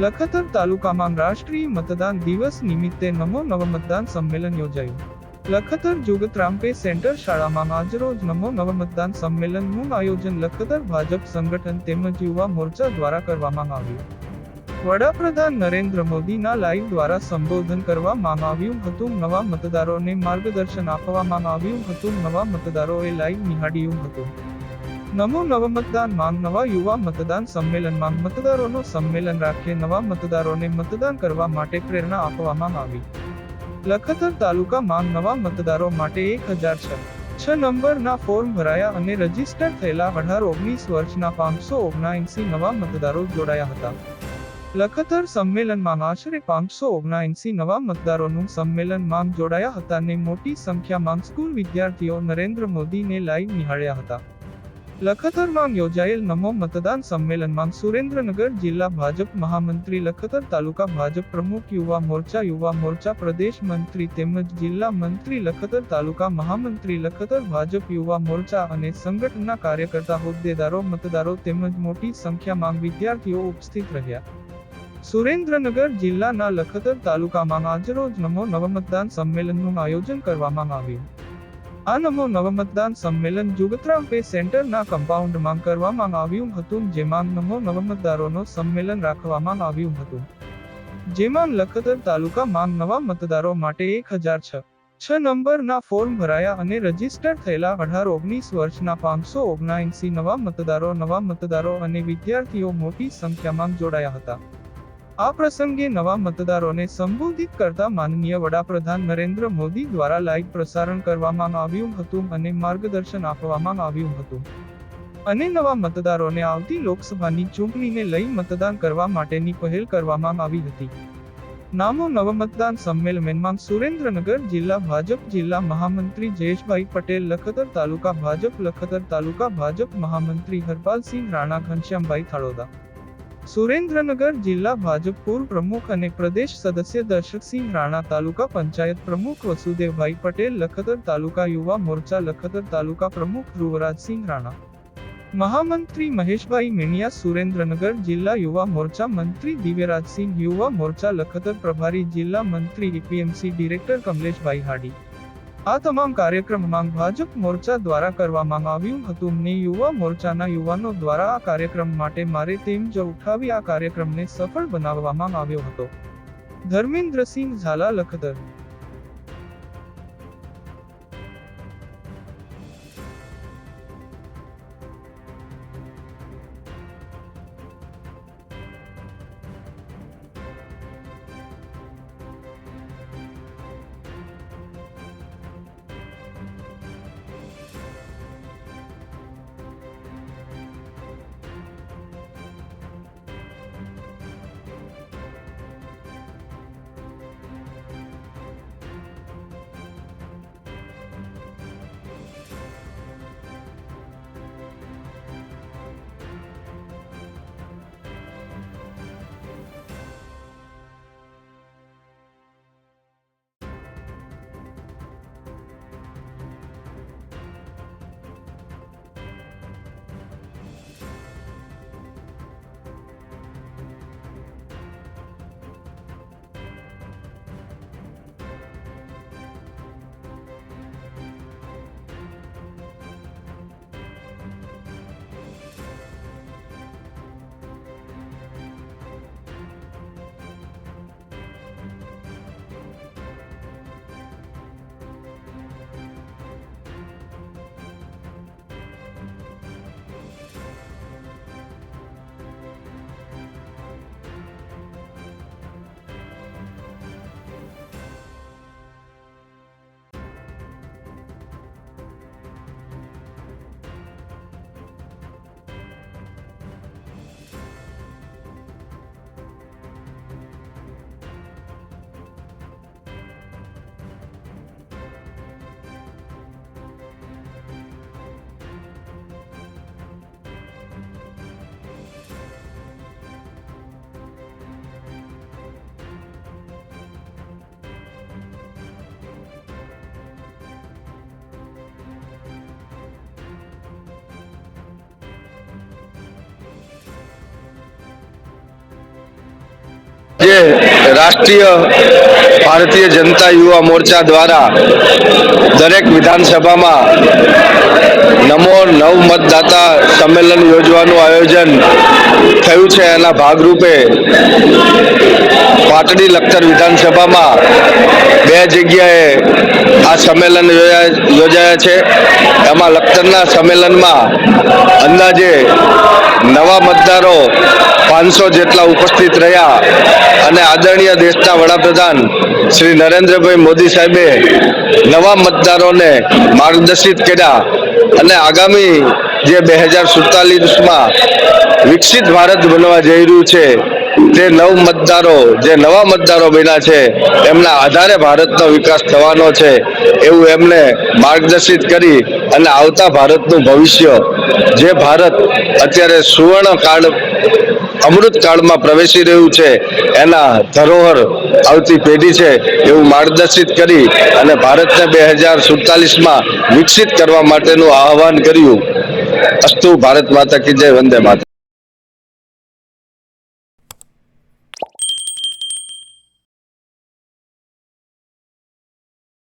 લખતર તાલુકામાં રાષ્ટ્રીય મતદાન દિવસ નિમિત્તે નમો નવ મતદાન સંમેલન યોજાયું. લખતર જુગતરામપે સેન્ટર શાળામાં આજરોજ નમો નવ મતદાન સંમેલનનું આયોજન લખતર ભાજપ સંગઠન તેમજ યુવા મોરચા દ્વારા કરવામાં આવ્યું. વડાપ્રધાન નરેન્દ્ર મોદીના લાઈવ દ્વારા સંબોધન કરવામાં આવ્યું હતું. નવા મતદારોને માર્ગદર્શન આપવામાં આવ્યું હતું. નવા મતદારોએ લાઈવ નિહાળ્યું હતું. નમો નવ મતદાન માંગ નવા યુવા મતદાન સંમેલનમાં મતદારોનો સંમેલન રાખી નવા મતદારોને મતદાન કરવા માટે પ્રેરણા આપવામાં આવી. લખતર તાલુકામાં નવા મતદારો માટે 1006 નંબરના ફોર્મ ભરાયા અને રજીસ્ટર થયેલા 18-19 વર્ષના 579 નવા મતદારો જોડાયા હતા. લખતર સંમેલનમાં આશરે 579 નવા મતદારોનું સંમેલનમાં જોડાયા હતા અને મોટી સંખ્યામાં સ્કૂલ વિદ્યાર્થીઓ નરેન્દ્ર મોદીને લાઈવ નિહાળ્યા હતા. લખતરમાં યોજાયેલ નમો મતદાન સંમેલનમાં સુરેન્દ્રનગર જિલ્લા ભાજપ મહામંત્રી, લખતર તાલુકા ભાજપ પ્રમુખ, યુવા મોરચા પ્રદેશ મંત્રી તેમજ જિલ્લા મંત્રી, લખતર તાલુકા મહામંત્રી, લખતર ભાજપ યુવા મોરચા અને સંગઠનના કાર્યકર્તા, હોદ્દેદારો, મતદારો તેમજ મોટી સંખ્યામાં વિદ્યાર્થીઓ ઉપસ્થિત રહ્યા. સુરેન્દ્રનગર જિલ્લાના લખતર તાલુકામાં આજરોજ નમો નવ મતદાન સંમેલનનું આયોજન કરવામાં આવ્યું. આ નમો નવ મતદાન સંમેલન જુગતરામપે સેન્ટરના કમ્પાઉન્ડમાં કરવામાં આવ્યું હતું, જેમાં નમો નવ મતદારોનો સંમેલન રાખવામાં આવ્યું હતું. જેમાં લખતર તાલુકામાં નવા મતદારો માટે 1006 નંબરના ફોર્મ ભરાયા અને રજીસ્ટર થયેલા 18-19 વર્ષના 579 નવા મતદારો અને વિદ્યાર્થીઓ મોટી સંખ્યામાં જોડાયા હતા. આ પ્રસંગે નવા મતદારોને સંબોધિત કરતા માનનીય વડાપ્રધાન નરેન્દ્ર મોદી દ્વારા લાઈવ પ્રસારણ કરવામાં આવ્યું હતું અને માર્ગદર્શન આપવામાં આવ્યું હતું. અને નવા મતદારોને આવતી લોકસભાની ચૂંટણીને લઈ મતદાન કરવા માટેની પહેલ કરવામાં આવી હતી. નમો નવ મતદાન સંમેલનમાં સુરેન્દ્રનગર જિલ્લા ભાજપ જિલ્લા મહામંત્રી જયેશભાઈ પટેલ, લખતર તાલુકા ભાજપ મહામંત્રી હરપાલસિંહ રાણા, ઘનશ્યામભાઈ થાળોદા, સુરેન્દ્રનગર જિલ્લા ભાજપ પૂર્વ પ્રમુખ અને પ્રદેશ સદસ્ય દર્શકસિંહ રાણા, તાલુકા પંચાયત પ્રમુખ વસુદેવભાઈ પટેલ, લખતર તાલુકા યુવા મોરચા લખતર તાલુકા પ્રમુખ ધ્રુવરાજસિંહ રાણા, મહામંત્રી મહેશભાઈ મેણિયા, સુરેન્દ્રનગર જિલ્લા યુવા મોરચા મંત્રી દિવ્યરાજસિંહ, યુવા મોરચા લખતર પ્રભારી જિલ્લા મંત્રી એપીએમસી ડિરેક્ટર કમલેશભાઈ હાડી. આ તમામ કાર્યક્રમમાં ભાજપ મોરચા દ્વારા કરવામાં આવ્યું હતું ને યુવા મોરચાના યુવાનો દ્વારા આ કાર્યક્રમ માટે મારે તેમ જ ઉઠાવી આ કાર્યક્રમને સફળ બનાવવામાં આવ્યો હતો. ધર્મેન્દ્રસિંહ ઝાલા, લખતર. જે રાષ્ટ્રીય ભારતીય જનતા યુવા મોરચા દ્વારા દરેક વિધાનસભામાં નમો નવ મતદાતા સંમેલન યોજવાનું આયોજન થયું છે, એના ભાગરૂપે પાટડી લખતર વિધાનસભામાં 2 જગ્યાએ આ સંમેલન યોજાયા છે. એમાં લખતરના સંમેલનમાં અંદાજે નવા મતદારો 500 જેટલા ઉપસ્થિત રહ્યા અને આદરણીય દેશના વડાપ્રધાન શ્રી નરેન્દ્રભાઈ મોદી સાહેબે નવા મતદારોને માર્ગદર્શિત કર્યા અને આગામી જે 2047માં વિકસિત ભારત બનવા જઈ રહ્યું છે તે નવા મતદારો બન્યા છે, એમના આધારે ભારતનો વિકાસ થવાનો છે એવું એમને માર્ગદર્શિત કરી અને આવતા ભારતનું ભવિષ્ય, જે ભારત અત્યારે સુવર્ણ કાળ અમૃત કાળમાં પ્રવેશી રહ્યું છે, એના ધરોહર આવતી પેઢી છે એવું માર્ગદર્શિત કરી અને ભારતને 2047માં વિકસિત કરવા માટેનું આહવાન કર્યું. અસ્તુ ભારત માતા કી જય, વંદે માતરમ.